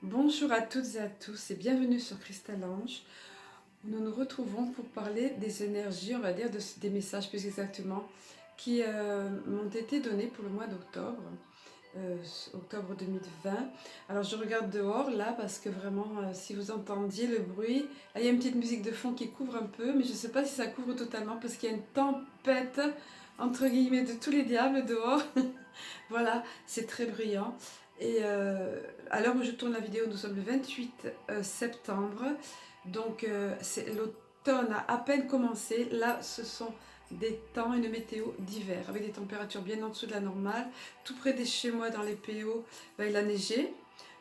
Bonjour à toutes et à tous et bienvenue sur Cristal Ange. Nous nous retrouvons pour parler des énergies, on va dire des messages plus exactement, qui m'ont été donnés pour le mois d'octobre, octobre 2020. Alors je regarde dehors là parce que vraiment, si vous entendiez le bruit, là il y a une petite musique de fond qui couvre un peu, mais je ne sais pas si ça couvre totalement parce qu'il y a une tempête, entre guillemets, de tous les diables dehors. Voilà, c'est très brillant. Et à l'heure où je tourne la vidéo, nous sommes le 28 septembre. Donc l'automne a à peine commencé. Là, ce sont des temps, une météo d'hiver, avec des températures bien en dessous de la normale. Tout près de chez moi, dans les PO, ben, il a neigé.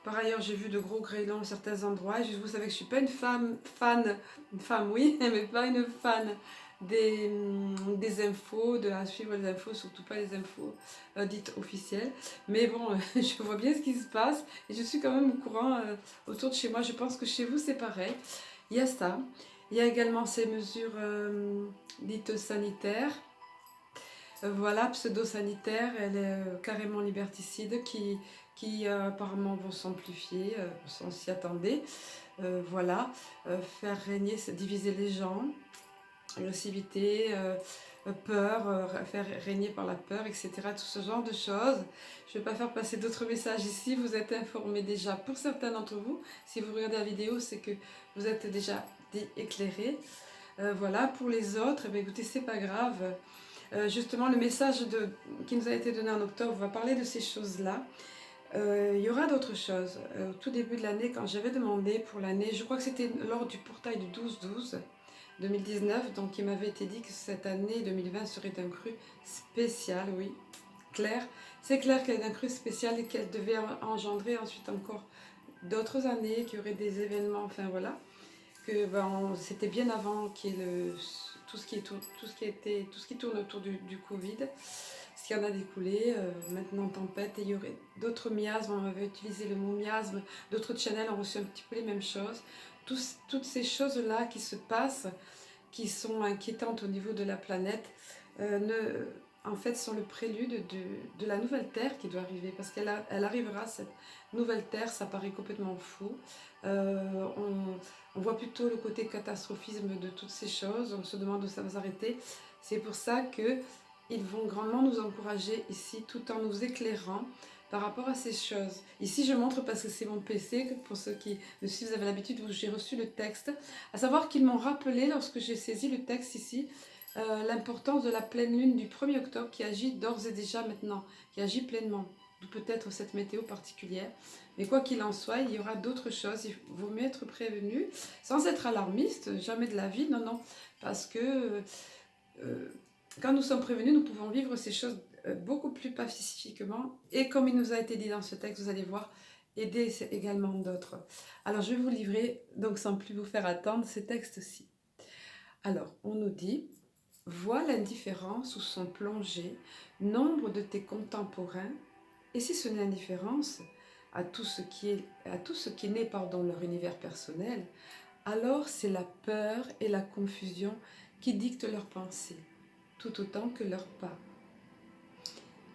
Par ailleurs, j'ai vu de gros grêlons à certains endroits. Et vous savez que je ne suis pas une femme oui, mais pas une fan des infos, de la suivre les infos, surtout pas les infos dites officielles. Mais bon, je vois bien ce qui se passe et je suis quand même au courant autour de chez moi. Je pense que chez vous c'est pareil. Il y a ça. Il y a également ces mesures dites sanitaires. Voilà, pseudo-sanitaire, elle est carrément liberticide qui apparemment vont s'amplifier, on s'y attendait. Voilà, faire régner, diviser les gens, agressivité, peur, faire régner par la peur, etc. Tout ce genre de choses. Je ne vais pas faire passer d'autres messages ici, vous êtes informés déjà pour certains d'entre vous. Si vous regardez la vidéo, c'est que vous êtes déjà éclairés. Voilà, pour les autres, eh bien, écoutez, c'est pas grave. Justement, le message qui nous a été donné en octobre va parler de ces choses-là. Il y aura d'autres choses. Au tout début de l'année, quand j'avais demandé pour l'année, je crois que c'était lors du portail du 12-12 2019, donc il m'avait été dit que cette année 2020 serait un cru spécial, oui, clair. C'est clair qu'elle est un cru spécial et qu'elle devait engendrer ensuite encore d'autres années, qu'il y aurait des événements, enfin voilà, que ben, c'était bien avant qu'il y ait tout ce qui tourne autour du Covid, ce qui en a découlé, maintenant tempête, et il y aurait d'autres miasmes, on avait utilisé le mot miasme, d'autres channels ont reçu un petit peu les mêmes choses. Toutes ces choses-là qui se passent, qui sont inquiétantes au niveau de la planète, en fait sont le prélude de la nouvelle Terre qui doit arriver, parce elle arrivera, cette nouvelle Terre, ça paraît complètement fou. On voit plutôt le côté catastrophisme de toutes ces choses, on se demande où ça va s'arrêter. C'est pour ça qu'ils vont grandement nous encourager ici, tout en nous éclairant par rapport à ces choses. Ici, je montre parce que c'est mon PC, pour ceux qui me suivent, vous avez l'habitude, où j'ai reçu le texte. À savoir qu'ils m'ont rappelé, lorsque j'ai saisi le texte ici, l'importance de la pleine lune du 1er octobre qui agit d'ores et déjà maintenant, qui agit pleinement. D'où peut-être cette météo particulière. Mais quoi qu'il en soit, il y aura d'autres choses. Il vaut mieux être prévenu, sans être alarmiste, jamais de la vie, non, non. Parce que quand nous sommes prévenus, nous pouvons vivre ces choses beaucoup plus pacifiquement. Et comme il nous a été dit dans ce texte, vous allez voir, aider également d'autres. Alors je vais vous livrer, donc sans plus vous faire attendre, ces textes-ci. Alors, on nous dit, vois l'indifférence où sont plongés nombre de tes contemporains, et si ce n'est indifférence à tout ce qui est né dans leur univers personnel, alors c'est la peur et la confusion qui dictent leurs pensées, tout autant que leurs pas,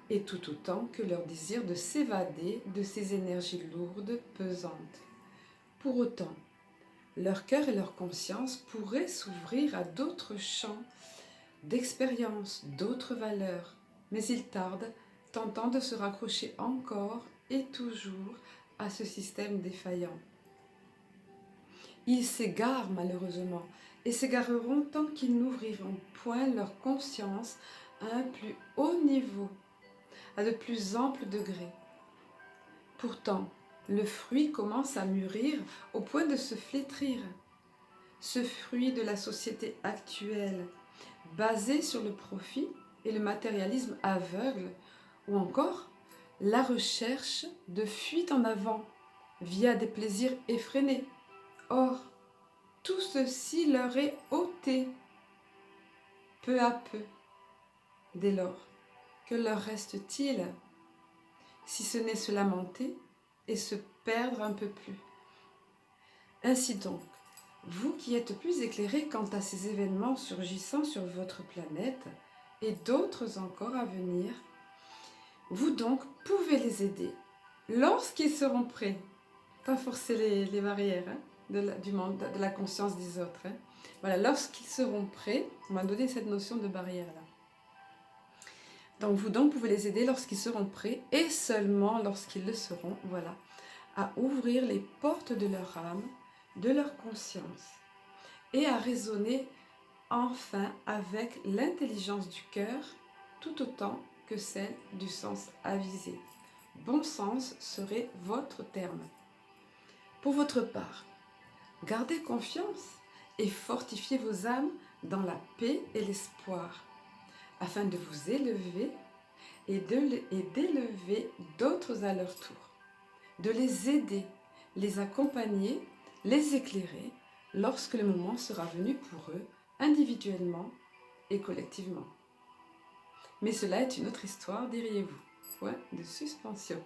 et tout autant que leur désir de s'évader de ces énergies lourdes, pesantes. Pour autant, leur cœur et leur conscience pourraient s'ouvrir à d'autres champs d'expérience, d'autres valeurs, mais ils tardent, tentant de se raccrocher encore et toujours à ce système défaillant. Ils s'égarent malheureusement, et s'égareront tant qu'ils n'ouvriront point leur conscience à un plus haut niveau, à de plus amples degrés. Pourtant, le fruit commence à mûrir au point de se flétrir. Ce fruit de la société actuelle, basé sur le profit et le matérialisme aveugle, ou encore la recherche de fuite en avant via des plaisirs effrénés. Or, tout ceci leur est ôté peu à peu. Dès lors, que leur reste-t-il si ce n'est se lamenter et se perdre un peu plus? Ainsi donc, vous qui êtes plus éclairés quant à ces événements surgissant sur votre planète, et d'autres encore à venir, vous donc pouvez les aider lorsqu'ils seront prêts. pas forcer les barrières hein, du monde, de la conscience des autres. Hein. Voilà, lorsqu'ils seront prêts, on m'a donné cette notion de barrière-là. Donc vous donc pouvez les aider lorsqu'ils seront prêts et seulement lorsqu'ils le seront, voilà, à ouvrir les portes de leur âme, de leur conscience et à raisonner enfin avec l'intelligence du cœur tout autant que celle du sens avisé. Bon sens serait votre terme. Pour votre part, gardez confiance et fortifiez vos âmes dans la paix et l'espoir, afin de vous élever et d'élever d'autres à leur tour, de les aider, les accompagner, les éclairer lorsque le moment sera venu pour eux, individuellement et collectivement. Mais cela est une autre histoire, diriez-vous. Point de suspension.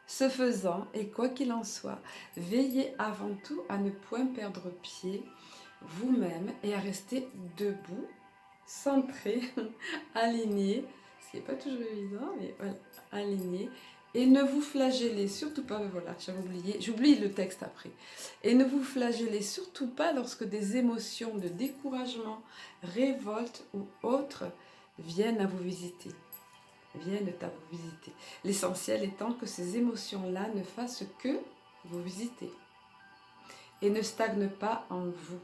Ce faisant, et quoi qu'il en soit, veillez avant tout à ne point perdre pied vous-même et à rester debout, centré, aligné, ce qui n'est pas toujours évident, mais voilà, aligné. Et ne vous flagellez surtout pas, voilà, j'oublie le texte après. Et ne vous flagellez surtout pas lorsque des émotions de découragement, révolte ou autres viennent à vous visiter. L'essentiel étant que ces émotions-là ne fassent que vous visiter et ne stagnent pas en vous.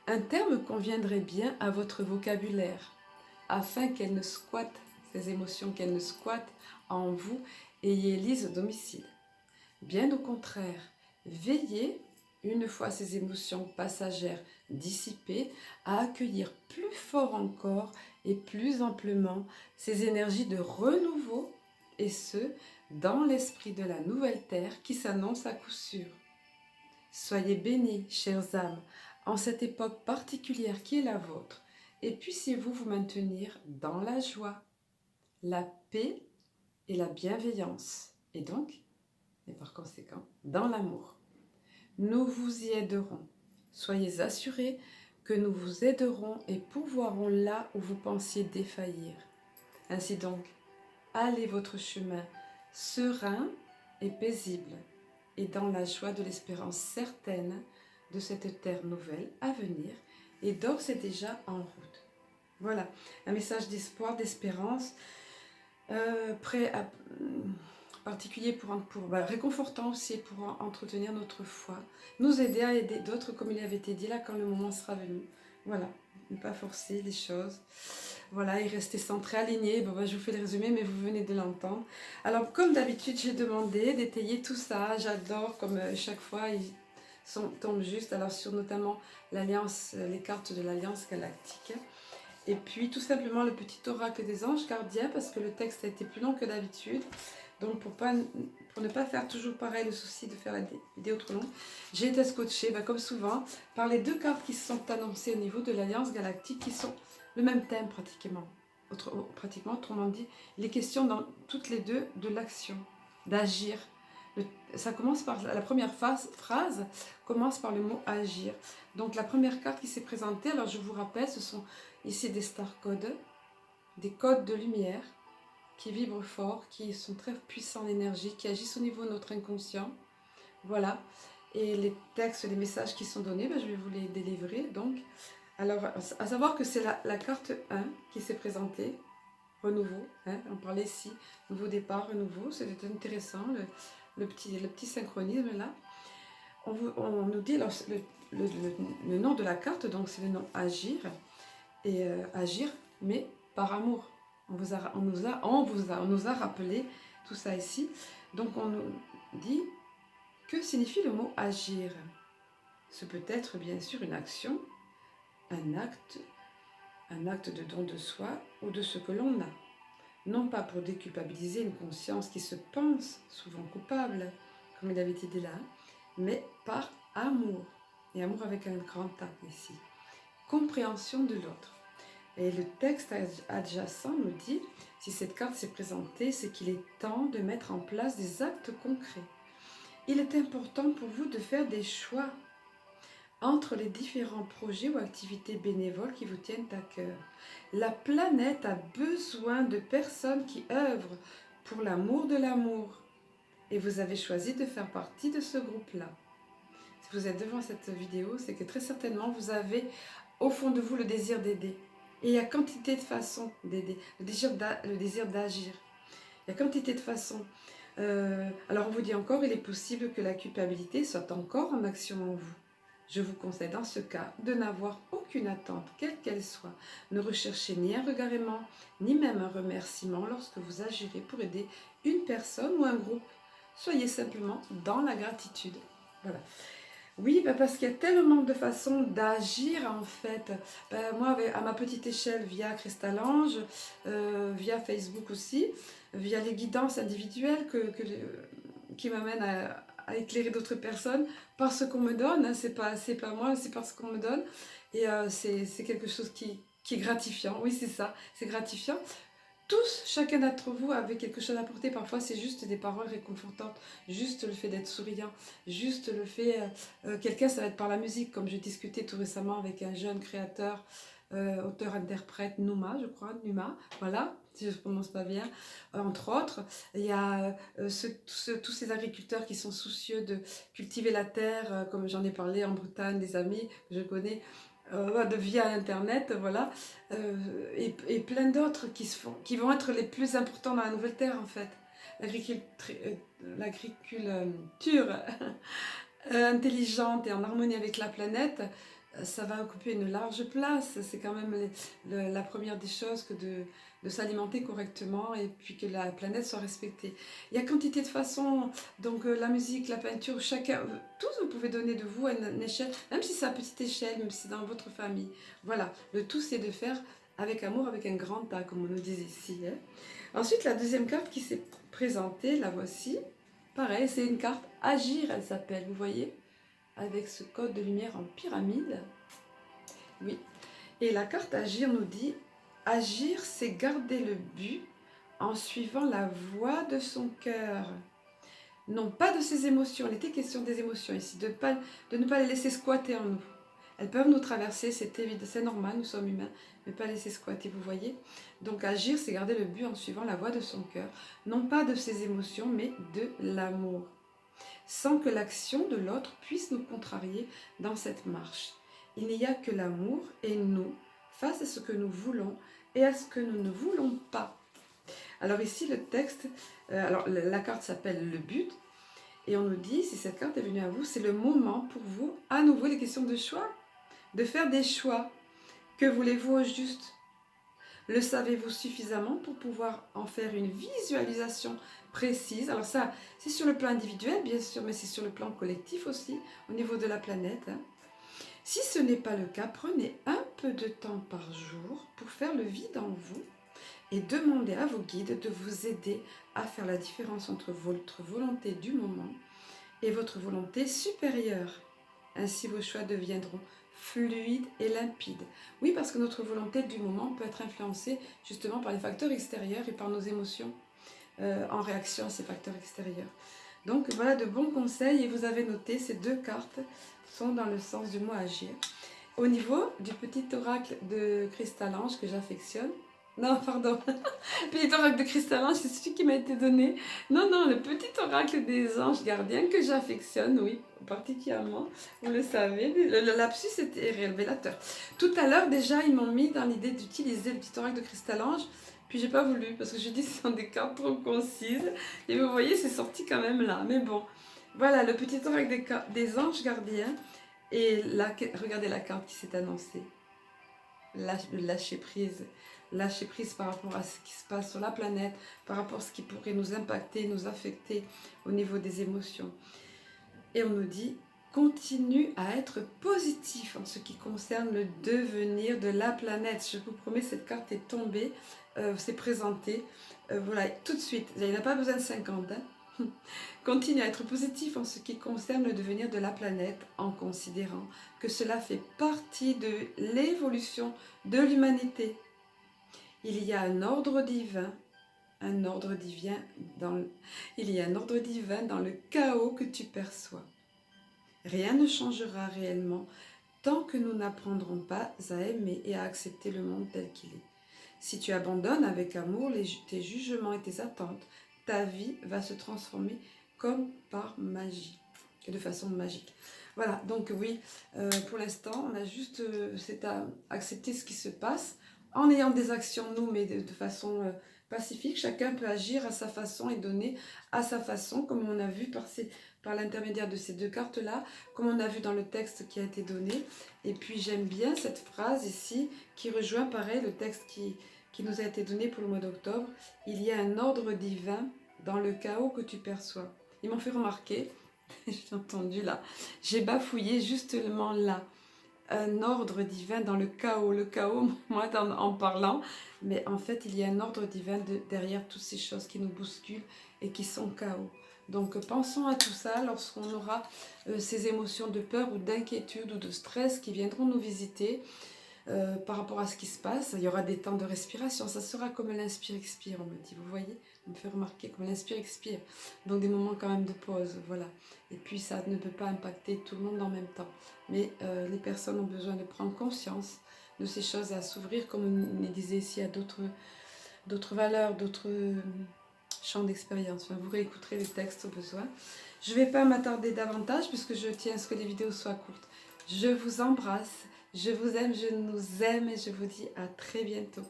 Un terme conviendrait bien à votre vocabulaire, afin qu'elles ne squattent, ces émotions, qu'elles ne squattent en vous et y élisent domicile. Bien au contraire, veillez, une fois ces émotions passagères dissipées, à accueillir plus fort encore et plus amplement ces énergies de renouveau, et ce, dans l'esprit de la nouvelle terre qui s'annonce à coup sûr. Soyez bénis, chères âmes, en cette époque particulière qui est la vôtre, et puissiez-vous vous maintenir dans la joie, la paix et la bienveillance, et donc, et par conséquent, dans l'amour. Nous vous y aiderons. Soyez assurés que nous vous aiderons et pourvoirons là où vous pensiez défaillir. Ainsi donc, allez votre chemin serein et paisible, et dans la joie de l'espérance certaine de cette terre nouvelle à venir, et d'ores et déjà en route. Voilà, un message d'espoir, d'espérance, particulier réconfortant aussi pour entretenir notre foi, nous aider à aider d'autres comme il avait été dit là quand le moment sera venu. Voilà, ne pas forcer les choses. Voilà, et rester centré, aligné. Je vous fais le résumé, mais vous venez de l'entendre. Alors, comme d'habitude, j'ai demandé d'étayer tout ça. J'adore, comme chaque fois, ils tombent juste. Alors, sur notamment l'alliance, les cartes de l'Alliance Galactique. Et puis, tout simplement, le petit oracle des anges gardiens, parce que le texte a été plus long que d'habitude. Donc, pour ne pas faire toujours pareil, le souci de faire la vidéo trop longue, j'ai été scotchée, comme souvent, par les deux cartes qui se sont annoncées au niveau de l'Alliance Galactique, qui sont le même thème pratiquement. Autrement dit, il est question dans toutes les deux de l'action, d'agir. Ça commence par la première phrase commence par le mot agir. Donc la première carte qui s'est présentée, alors je vous rappelle, ce sont ici des star codes, des codes de lumière qui vibrent fort, qui sont très puissants en énergie, qui agissent au niveau de notre inconscient. Voilà. Et les textes, les messages qui sont donnés, je vais vous les délivrer. Donc, alors, à savoir que c'est la carte 1 qui s'est présentée, renouveau, hein, on parlait ici, nouveau départ, renouveau, c'était intéressant, le petit synchronisme là. On nous dit alors, le nom de la carte, donc c'est le nom agir, et agir, mais par amour. On nous a rappelé tout ça ici. Donc on nous dit, que signifie le mot agir? Ce peut être bien sûr une action, un acte de don de soi ou de ce que l'on a. Non pas pour déculpabiliser une conscience qui se pense souvent coupable, comme il avait été dit là, mais par amour, et amour avec un grand A ici. Compréhension de l'autre. Et le texte adjacent nous dit, si cette carte s'est présentée, c'est qu'il est temps de mettre en place des actes concrets. Il est important pour vous de faire des choix entre les différents projets ou activités bénévoles qui vous tiennent à cœur. La planète a besoin de personnes qui œuvrent pour l'amour de l'amour et vous avez choisi de faire partie de ce groupe-là. Si vous êtes devant cette vidéo, c'est que très certainement vous avez au fond de vous le désir d'aider. Et il y a quantité de façons d'aider, le désir d'agir. Il y a quantité de façons. Alors on vous dit encore, il est possible que la culpabilité soit encore en action en vous. Je vous conseille dans ce cas de n'avoir aucune attente, quelle qu'elle soit. Ne recherchez ni un regard aimant, ni même un remerciement lorsque vous agirez pour aider une personne ou un groupe. Soyez simplement dans la gratitude. Voilà. Oui, parce qu'il y a tellement de façons d'agir en fait. Moi, à ma petite échelle, via Cristal-Ange, via Facebook aussi, via les guidances individuelles qui m'amènent à éclairer d'autres personnes par ce qu'on me donne. Hein, c'est pas moi, c'est par ce qu'on me donne. Et c'est quelque chose qui est gratifiant. Oui, c'est ça, c'est gratifiant. Tous, chacun d'entre vous avait quelque chose à apporter. Parfois, c'est juste des paroles réconfortantes, juste le fait d'être souriant, juste le fait... quelqu'un, ça va être par la musique, comme j'ai discuté tout récemment avec un jeune créateur, auteur-interprète, Numa, voilà, si je ne prononce pas bien, entre autres. Il y a tous ces agriculteurs qui sont soucieux de cultiver la terre, comme j'en ai parlé en Bretagne, des amis que je connais, de via Internet, voilà, et plein d'autres qui vont être les plus importants dans la nouvelle terre en fait. L'agriculture intelligente et en harmonie avec la planète, ça va occuper une large place. C'est quand même la première des choses que de s'alimenter correctement et puis que la planète soit respectée. Il y a quantité de façons, donc la musique, la peinture, chacun, tous vous pouvez donner de vous à une échelle, même si c'est à petite échelle, même si c'est dans votre famille. Voilà, le tout c'est de faire avec amour, avec un grand A, comme on nous dit ici. Hein. Ensuite, la deuxième carte qui s'est présentée, la voici. Pareil, c'est une carte Agir, elle s'appelle, vous voyez, avec ce code de lumière en pyramide. Oui. Et la carte Agir nous dit, agir, c'est garder le but en suivant la voie de son cœur. Non pas de ses émotions, il était question des émotions ici, de ne pas les laisser squatter en nous. Elles peuvent nous traverser, c'est évident, c'est normal, nous sommes humains, mais pas laisser squatter, vous voyez. Donc agir, c'est garder le but en suivant la voie de son cœur, non pas de ses émotions, mais de l'amour, sans que l'action de l'autre puisse nous contrarier dans cette marche. Il n'y a que l'amour et nous, face à ce que nous voulons et à ce que nous ne voulons pas. Alors ici, le texte, alors la carte s'appelle le but, et on nous dit, si cette carte est venue à vous, c'est le moment pour vous, à nouveau les questions de choix, de faire des choix. Que voulez-vous au juste? Le savez-vous suffisamment pour pouvoir en faire une visualisation précise? Alors ça, c'est sur le plan individuel, bien sûr, mais c'est sur le plan collectif aussi, au niveau de la planète. Hein. Si ce n'est pas le cas, prenez un peu de temps par jour pour faire le vide en vous et demandez à vos guides de vous aider à faire la différence entre votre volonté du moment et votre volonté supérieure. Ainsi, vos choix deviendront fluides et limpides. Oui, parce que notre volonté du moment peut être influencée justement par les facteurs extérieurs et par nos émotions en réaction à ces facteurs extérieurs. Donc voilà de bons conseils et vous avez noté, ces deux cartes sont dans le sens du mot agir. Au niveau du petit oracle de Cristal-Ange que j'affectionne, non, pardon. Le petit oracle de Cristal-Ange, c'est celui qui m'a été donné. Non, le petit oracle des anges gardiens que j'affectionne, oui, particulièrement. Vous le savez, le lapsus était révélateur. Tout à l'heure, déjà, ils m'ont mis dans l'idée d'utiliser le petit oracle de Cristal-Ange. Puis j'ai pas voulu, parce que je dis que ce sont des cartes trop concises. Et vous voyez, c'est sorti quand même là. Mais bon, voilà, le petit oracle des anges gardiens. Et là, regardez la carte qui s'est annoncée. Lâcher prise. Lâcher prise par rapport à ce qui se passe sur la planète, par rapport à ce qui pourrait nous impacter, nous affecter au niveau des émotions. Et on nous dit, continue à être positif en ce qui concerne le devenir de la planète. Je vous promets, cette carte est tombée, c'est présenté, voilà, tout de suite. Il n'y a pas besoin de 50, hein. Continue à être positif en ce qui concerne le devenir de la planète en considérant que cela fait partie de l'évolution de l'humanité. Il y a un ordre divin, il y a un ordre divin dans le chaos que tu perçois. Rien ne changera réellement tant que nous n'apprendrons pas à aimer et à accepter le monde tel qu'il est. Si tu abandonnes avec amour tes jugements et tes attentes, ta vie va se transformer comme par magie, et de façon magique. Voilà, donc oui, pour l'instant, on a juste c'est à accepter ce qui se passe, en ayant des actions, nous, mais de façon pacifique. Chacun peut agir à sa façon et donner à sa façon, comme on a vu par l'intermédiaire de ces deux cartes-là, comme on a vu dans le texte qui a été donné. Et puis j'aime bien cette phrase ici, qui rejoint pareil le texte qui nous a été donné pour le mois d'octobre. Il y a un ordre divin dans le chaos que tu perçois. Ils m'ont fait remarquer, j'ai entendu là, j'ai bafouillé justement là, un ordre divin dans le chaos. Le chaos, moi, en parlant, mais en fait, il y a un ordre divin derrière toutes ces choses qui nous bousculent et qui sont chaos. Donc, pensons à tout ça lorsqu'on aura ces émotions de peur ou d'inquiétude ou de stress qui viendront nous visiter. Par rapport à ce qui se passe, il y aura des temps de respiration, ça sera comme l'inspire-expire, on me dit, vous voyez, on me fait remarquer comme l'inspire-expire, donc des moments quand même de pause, voilà. Et puis ça ne peut pas impacter tout le monde en même temps, mais les personnes ont besoin de prendre conscience de ces choses et à s'ouvrir, comme on le disait ici, à d'autres valeurs, d'autres champs d'expérience. Enfin, vous réécouterez les textes au besoin. Je ne vais pas m'attarder davantage puisque je tiens à ce que les vidéos soient courtes. Je vous embrasse. Je vous aime, je nous aime et je vous dis à très bientôt.